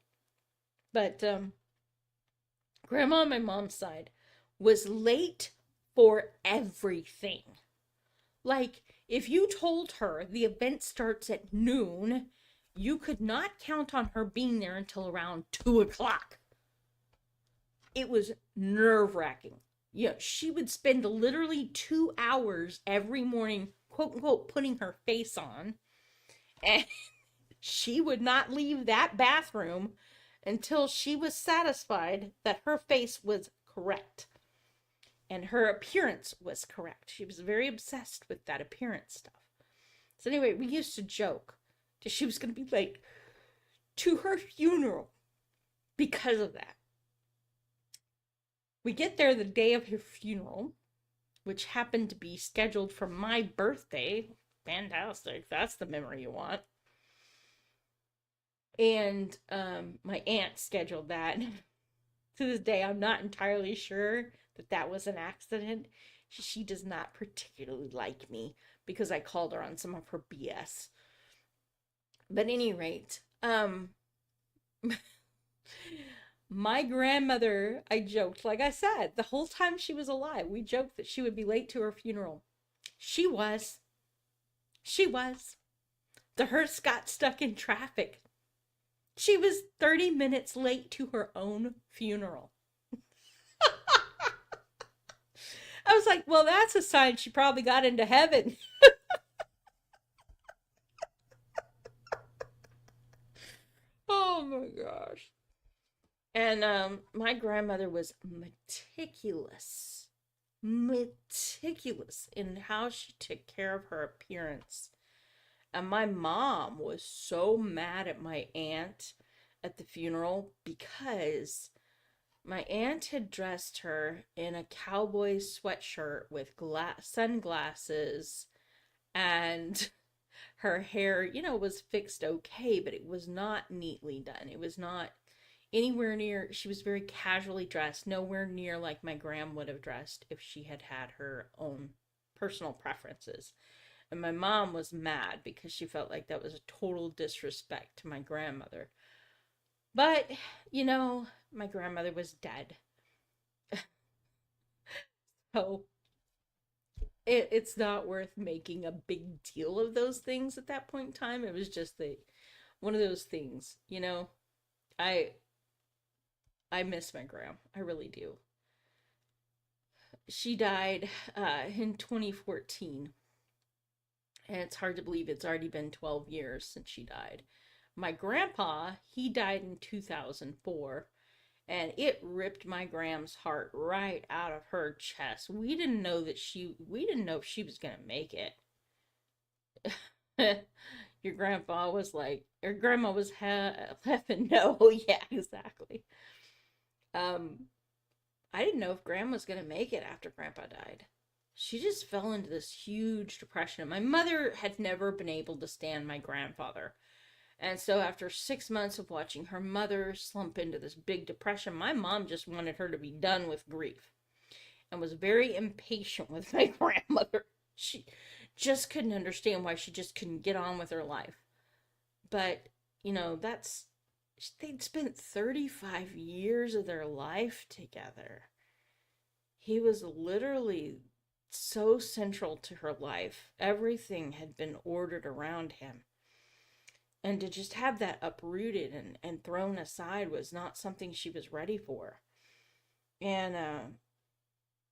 But grandma on my mom's side was late for everything. Like, if you told her the event starts at noon, you could not count on her being there until around 2:00. It was nerve-wracking. She would spend literally 2 hours every morning, quote unquote, putting her face on. And she would not leave that bathroom until she was satisfied that her face was correct and her appearance was correct. She was very obsessed with that appearance stuff. So anyway, we used to joke that she was going to be late to her funeral because of that. We get there the day of her funeral, which happened to be scheduled for my birthday. Fantastic. That's the memory you want. And my aunt scheduled that. To this day, I'm not entirely sure that was an accident. She does not particularly like me because I called her on some of her BS. But at any rate, my grandmother, I joked, like I said, the whole time she was alive, we joked that she would be late to her funeral. She was. The hearse got stuck in traffic. She was 30 minutes late to her own funeral. I was like, well, that's a sign she probably got into heaven. Oh my gosh. And my grandmother was meticulous in how she took care of her appearance. And my mom was so mad at my aunt at the funeral because my aunt had dressed her in a cowboy sweatshirt with sunglasses, and her hair, was fixed okay, but it was not neatly done. It was not anywhere near, she was very casually dressed, nowhere near like my gram would have dressed if she had had her own personal preferences. And my mom was mad because she felt like that was a total disrespect to my grandmother. But, my grandmother was dead. So it's not worth making a big deal of those things at that point in time. It was just one of those things, I I miss my gram. I really do. She died in 2014. And it's hard to believe it's already been 12 years since she died. My grandpa, he died in 2004, and it ripped my Gram's heart right out of her chest. We didn't know if she was going to make it. Your grandpa was like, or grandma was laughing. No, yeah, exactly. I didn't know if grandma was going to make it after grandpa died. She just fell into this huge depression. My mother had never been able to stand my grandfather. And so after 6 months of watching her mother slump into this big depression, my mom just wanted her to be done with grief and was very impatient with my grandmother. She just couldn't understand why she just couldn't get on with her life. But, they'd spent 35 years of their life together. He was literally so central to her life. Everything had been ordered around him. And to just have that uprooted and thrown aside was not something she was ready for. And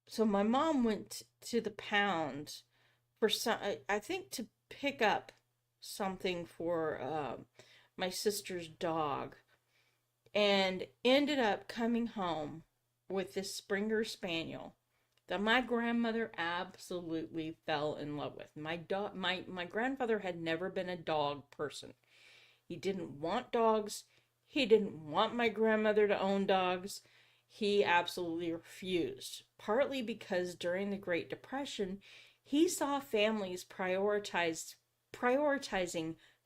so my mom went to the pound for I think to pick up something for my sister's dog, and ended up coming home with this Springer Spaniel that my grandmother absolutely fell in love with. My grandfather had never been a dog person. He didn't want dogs. He didn't want my grandmother to own dogs. He absolutely refused. Partly because during the Great Depression, he saw families prioritizing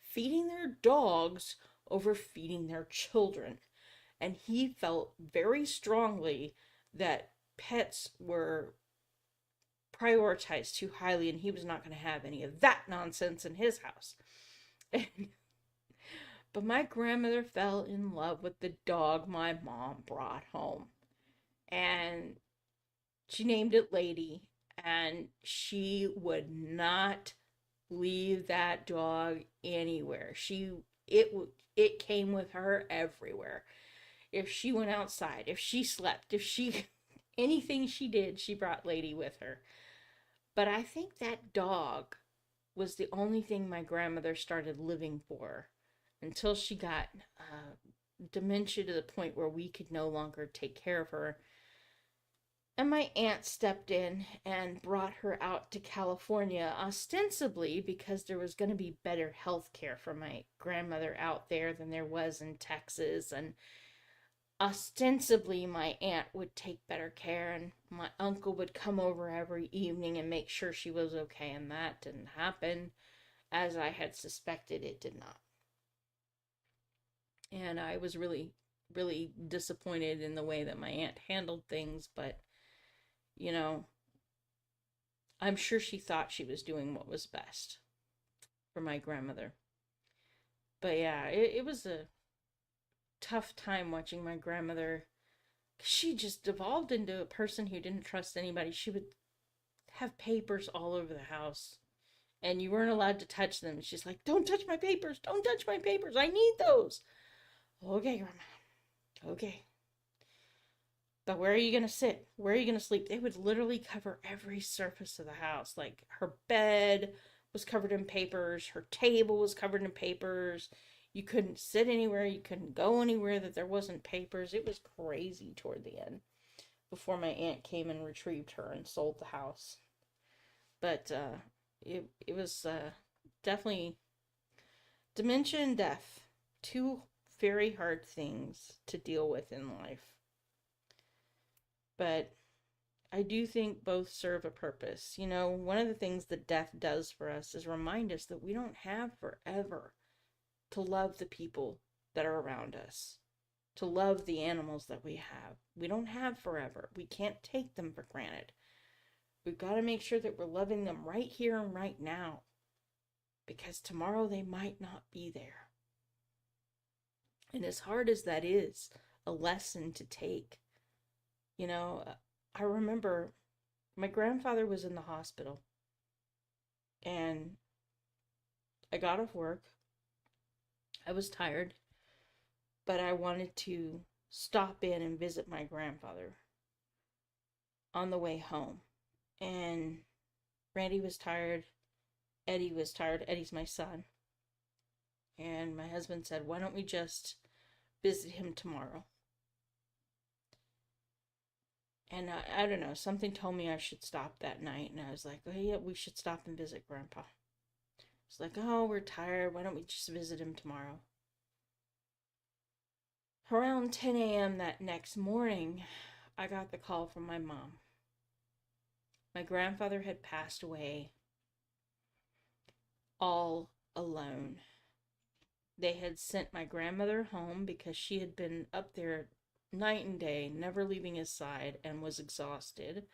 feeding their dogs over feeding their children. And he felt very strongly that pets were prioritized too highly, and he was not going to have any of that nonsense in his house. But my grandmother fell in love with the dog my mom brought home. And she named it Lady, and she would not leave that dog anywhere. It came with her everywhere. If she went outside, if she slept, anything she did, she brought Lady with her. But I think that dog was the only thing my grandmother started living for until she got dementia to the point where we could no longer take care of her. And my aunt stepped in and brought her out to California, ostensibly because there was going to be better health care for my grandmother out there than there was in Texas. And ostensibly, my aunt would take better care, and my uncle would come over every evening and make sure she was okay. And that didn't happen, as I had suspected it did not. And I was really, really disappointed in the way that my aunt handled things, but I'm sure she thought she was doing what was best for my grandmother. But yeah, it was a tough time watching my grandmother. She just devolved into a person who didn't trust anybody. She would have papers all over the house, and you weren't allowed to touch them. She's like, "Don't touch my papers. Don't touch my papers. I need those." Okay, Grandma. Okay. But where are you going to sit? Where are you going to sleep? They would literally cover every surface of the house. Like, her bed was covered in papers. Her table was covered in papers. You couldn't sit anywhere, you couldn't go anywhere that there wasn't papers. It was crazy toward the end before my aunt came and retrieved her and sold the house. But it was definitely dementia and death, two very hard things to deal with in life. But I do think both serve a purpose. You know, one of the things that death does for us is remind us that we don't have forever to love the people that are around us, to love the animals that we have. We don't have forever. We can't take them for granted. We've got to make sure that we're loving them right here and right now, because tomorrow they might not be there. And as hard as that is, a lesson to take. You know, I remember my grandfather was in the hospital, and I got off work. I was tired, but I wanted to stop in and visit my grandfather on the way home. And Randy was tired. Eddie was tired. Eddie's my son. And my husband said, why don't we just visit him tomorrow? And I don't know, something told me I should stop that night. And I was like, oh yeah, we should stop and visit Grandpa. It's like, oh, we're tired. Why don't we just visit him tomorrow? Around 10 a.m. that next morning, I got the call from my mom. My grandfather had passed away all alone. They had sent my grandmother home because she had been up there night and day, never leaving his side, and was exhausted.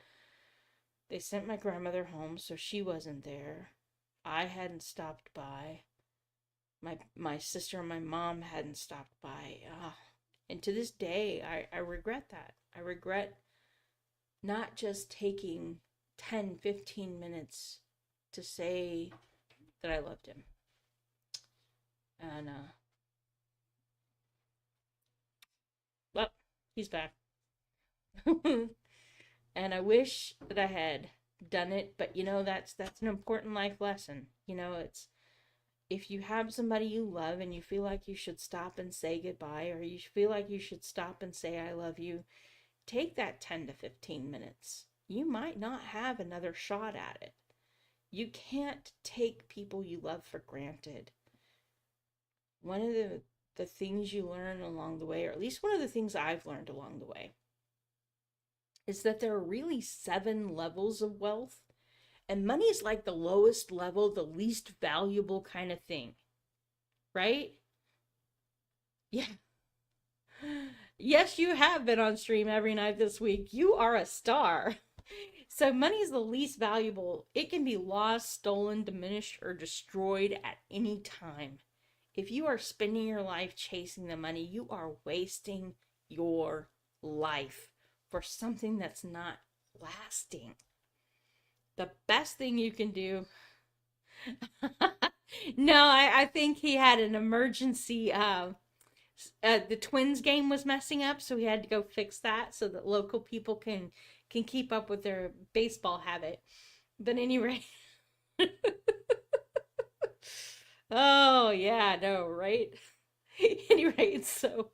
They sent my grandmother home, so she wasn't there. I hadn't stopped by. My sister and my mom hadn't stopped by. And to this day, I regret that. I regret not just taking 10, 15 minutes to say that I loved him. And, well, he's back. And I wish that I had done it, but you know, that's an important life lesson. You know, it's, if you have somebody you love and you feel like you should stop and say goodbye, or you feel like you should stop and say I love you, take that 10 to 15 minutes. You might not have another shot at it. You can't take people you love for granted. One of the things you learn along the way, or at least one of the things I've learned along the way, is that there are really 7 levels of wealth. And money is like the lowest level, the least valuable kind of thing. Right? Yeah. Yes, you have been on stream every night this week. You are a star. So money is the least valuable. It can be lost, stolen, diminished, or destroyed at any time. If you are spending your life chasing the money, you are wasting your life for something that's not lasting. The best thing you can do... No, I think he had an emergency... the Twins game was messing up, so he had to go fix that so that local people can keep up with their baseball habit. But anyway... Oh, yeah, no, right? Anyway, so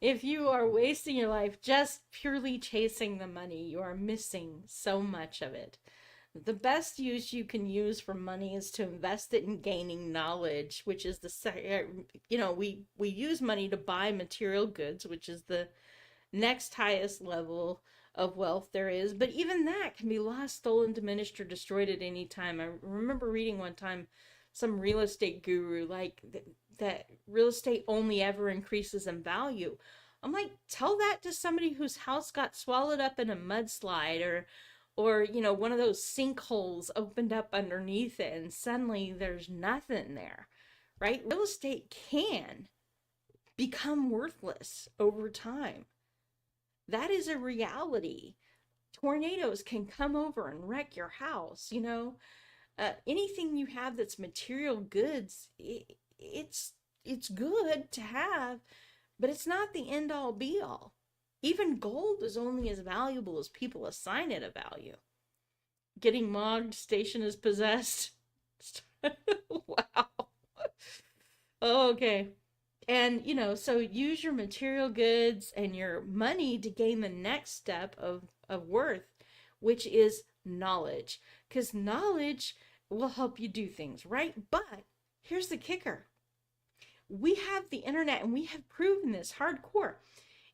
if you are wasting your life just purely chasing the money, you are missing so much of it. The best use you can use for money is to invest it in gaining knowledge, which is we use money to buy material goods, which is the next highest level of wealth there is. But even that can be lost, stolen, diminished, or destroyed at any time. I remember reading one time some real estate guru, like, that real estate only ever increases in value. I'm like, tell that to somebody whose house got swallowed up in a mudslide, or you know, one of those sinkholes opened up underneath it and suddenly there's nothing there, right? Real estate can become worthless over time. That is a reality. Tornadoes can come over and wreck your house, you know. Anything you have that's material goods, it's good to have, but it's not the end all be all. Even gold is only as valuable as people assign it a value. Getting mogged, station is possessed. Wow. Okay. And, so use your material goods and your money to gain the next step of worth, which is knowledge. Because knowledge will help you do things, right? But here's the kicker: we have the internet and we have proven this hardcore.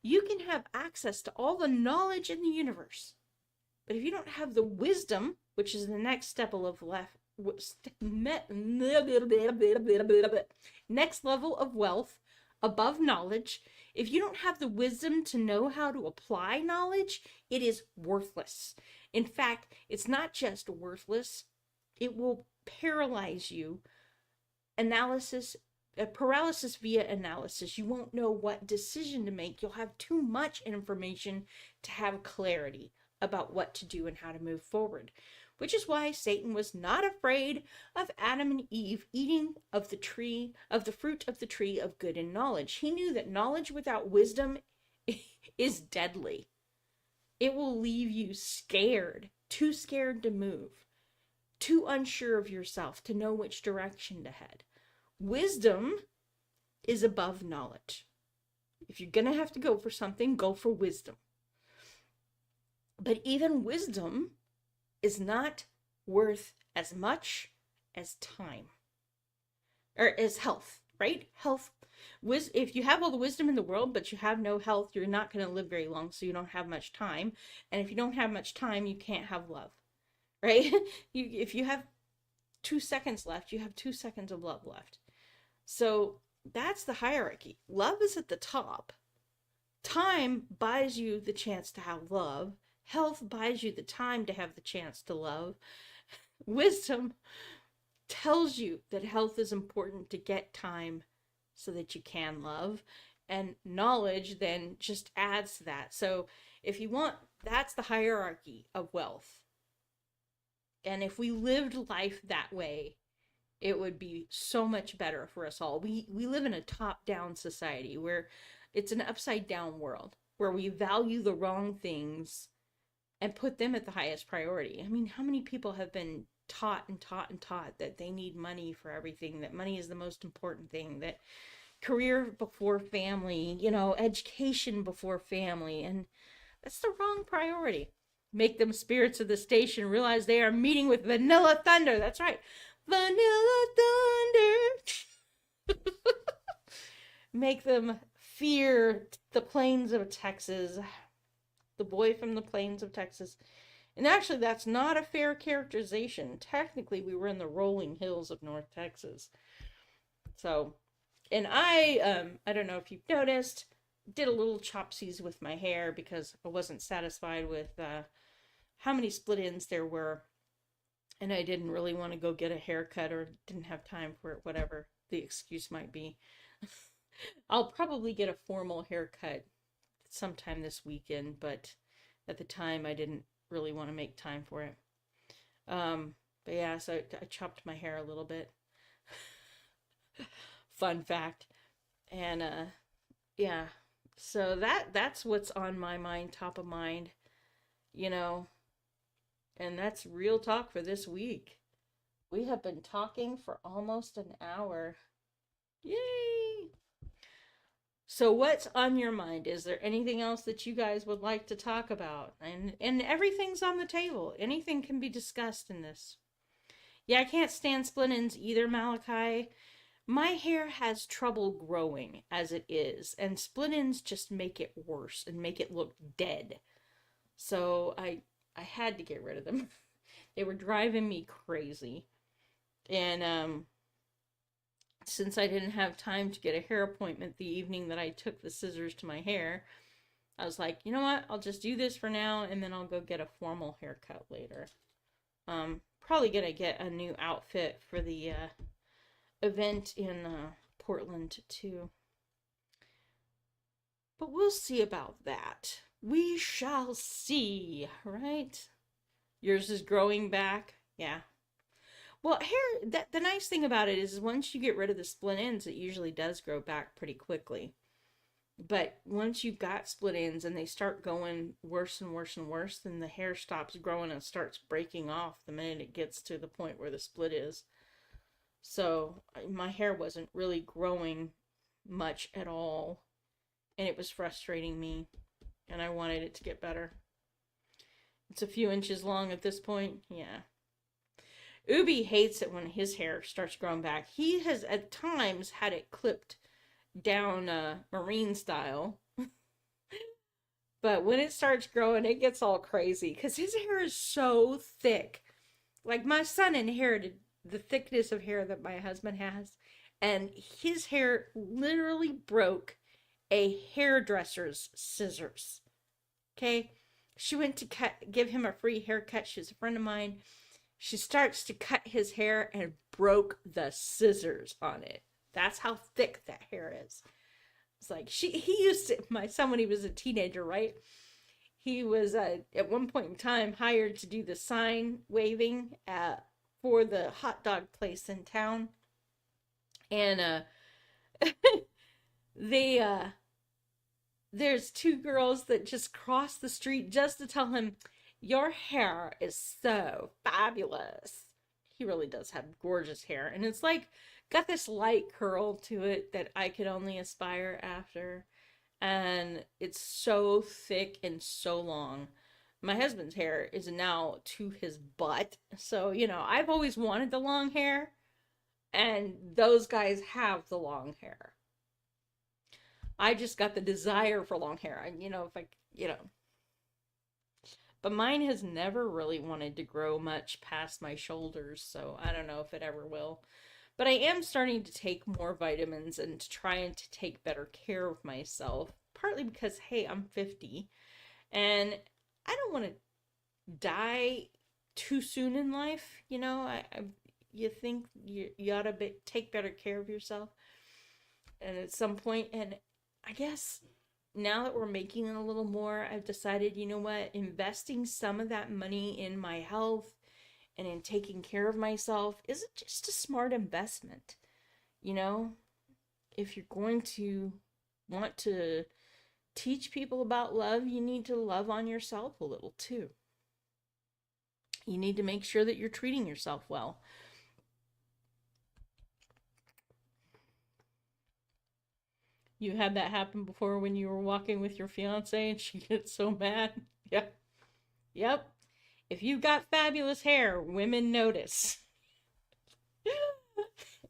You can have access to all the knowledge in the universe. But if you don't have the wisdom, which is the next step of next level of wealth above knowledge, if you don't have the wisdom to know how to apply knowledge, it is worthless. In fact, it's not just worthless, it will paralyze you. Paralysis via analysis. You won't know what decision to make. You'll have too much information to have clarity about what to do and how to move forward. Which is why Satan was not afraid of Adam and Eve eating of the fruit of the tree of good and knowledge. He knew that knowledge without wisdom is deadly. It will leave you scared, too scared to move, too unsure of yourself to know which direction to head. Wisdom is above knowledge. If you're going to have to go for something, go for wisdom. But even wisdom is not worth as much as time or as health, right? Health. If you have all the wisdom in the world, but you have no health, you're not going to live very long, so you don't have much time. And if you don't have much time, you can't have love, right? If you have 2 seconds left, you have 2 seconds of love left. So that's the hierarchy. Love is at the top. Time buys you the chance to have love. Health buys you the time to have the chance to love. Wisdom tells you that health is important to get time so that you can love. And knowledge then just adds to that. So if you want, that's the hierarchy of wealth. And if we lived life that way, it would be so much better for us all. We live in a top-down society where it's an upside-down world, where we value the wrong things and put them at the highest priority. I mean, how many people have been taught that they need money for everything, that money is the most important thing, that career before family, education before family, and that's the wrong priority. Make them spirits of the station realize they are meeting with vanilla thunder. That's right. Vanilla thunder. Make them fear the plains of Texas. The boy from the plains of Texas. And actually, that's not a fair characterization. Technically, we were in the rolling hills of North Texas. So, and I don't know if you've noticed, did a little chopsies with my hair because I wasn't satisfied with how many split ends there were. And I didn't really want to go get a haircut or didn't have time for it, whatever the excuse might be. I'll probably get a formal haircut sometime this weekend, but at the time I didn't really want to make time for it. But yeah, so I chopped my hair a little bit. Fun fact. And yeah, so that's what's on my mind, top of mind, and that's real talk for this week. We have been talking for almost an hour. Yay! So what's on your mind? Is there anything else that you guys would like to talk about? And everything's on the table. Anything can be discussed in this. Yeah, I can't stand split ends either, Malachi. My hair has trouble growing as it is, and split ends just make it worse and make it look dead. So I had to get rid of them. They were driving me crazy. And since I didn't have time to get a hair appointment the evening that I took the scissors to my hair, I was like, you know what? I'll just do this for now, and then I'll go get a formal haircut later. Probably gonna get a new outfit for the event in Portland too. But we'll see about that. We shall see, right? Yours is growing back. Yeah. Well, hair, the nice thing about it is once you get rid of the split ends, it usually does grow back pretty quickly. But once you've got split ends and they start going worse and worse and worse, then the hair stops growing and starts breaking off the minute it gets to the point where the split is. So my hair wasn't really growing much at all. And it was frustrating me. And I wanted it to get better. It's a few inches long at this point. Yeah. Ubi hates it when his hair starts growing back. He has at times had it clipped down marine style. But when it starts growing, it gets all crazy because his hair is so thick. Like, my son inherited the thickness of hair that my husband has, and his hair literally broke a hairdresser's scissors. Okay? She went to give him a free haircut. She's a friend of mine. She starts to cut his hair and broke the scissors on it. That's how thick that hair is. It's like, he used to, my son, when he was a teenager, right? He was at one point in time hired to do the sign waving for the hot dog place in town. And there's two girls that just cross the street just to tell him, your hair is so fabulous. He really does have gorgeous hair. And it's like, got this light curl to it that I could only aspire after. And it's so thick and so long. My husband's hair is now to his butt. So, I've always wanted the long hair. And those guys have the long hair. I just got the desire for long hair. But mine has never really wanted to grow much past my shoulders, so I don't know if it ever will. But I am starting to take more vitamins and trying to take better care of myself, partly because, hey, I'm 50, and I don't want to die too soon in life, you think you ought to take better care of yourself, and at some point, and I guess now that we're making a little more, I've decided, you know what, investing some of that money in my health and in taking care of myself isn't just a smart investment. If you're going to want to teach people about love, you need to love on yourself a little too. You need to make sure that you're treating yourself well. You had that happen before when you were walking with your fiance and she gets so mad? Yep. Yep. If you've got fabulous hair, women notice.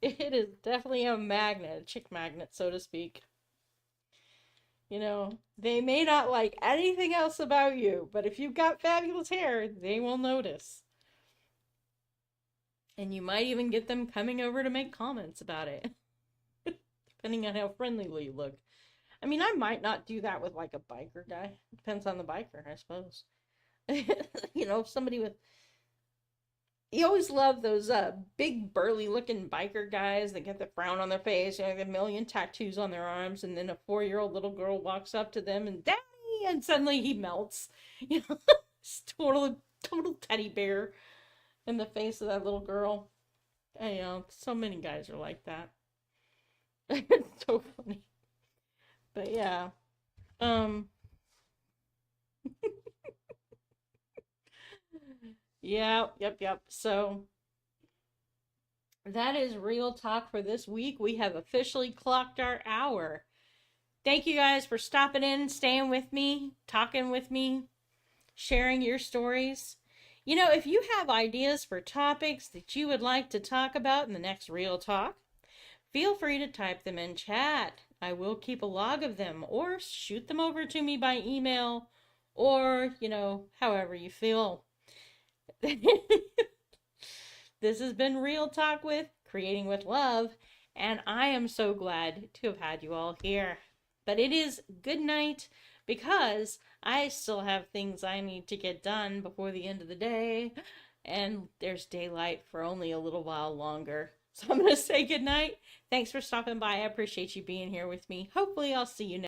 It is definitely a magnet, a chick magnet, so to speak. They may not like anything else about you, but if you've got fabulous hair, they will notice. And you might even get them coming over to make comments about it. Depending on how friendly you look. I mean, I might not do that with like a biker guy. Depends on the biker, I suppose. Somebody with... You always love those big burly looking biker guys that get the frown on their face, they have a million tattoos on their arms, and then a 4-year-old little girl walks up to them and daddy, and suddenly he melts. It's total teddy bear in the face of that little girl. And, so many guys are like that. It's so funny. But yeah. Yep. So that is Real Talk for this week. We have officially clocked our hour. Thank you guys for stopping in, staying with me, talking with me, sharing your stories. If you have ideas for topics that you would like to talk about in the next Real Talk, feel free to type them in chat. I will keep a log of them, or shoot them over to me by email, or, however you feel. This has been Real Talk with Creating with Love, and I am so glad to have had you all here. But it is good night, because I still have things I need to get done before the end of the day, and there's daylight for only a little while longer. So I'm going to say good night. Thanks for stopping by. I appreciate you being here with me. Hopefully I'll see you next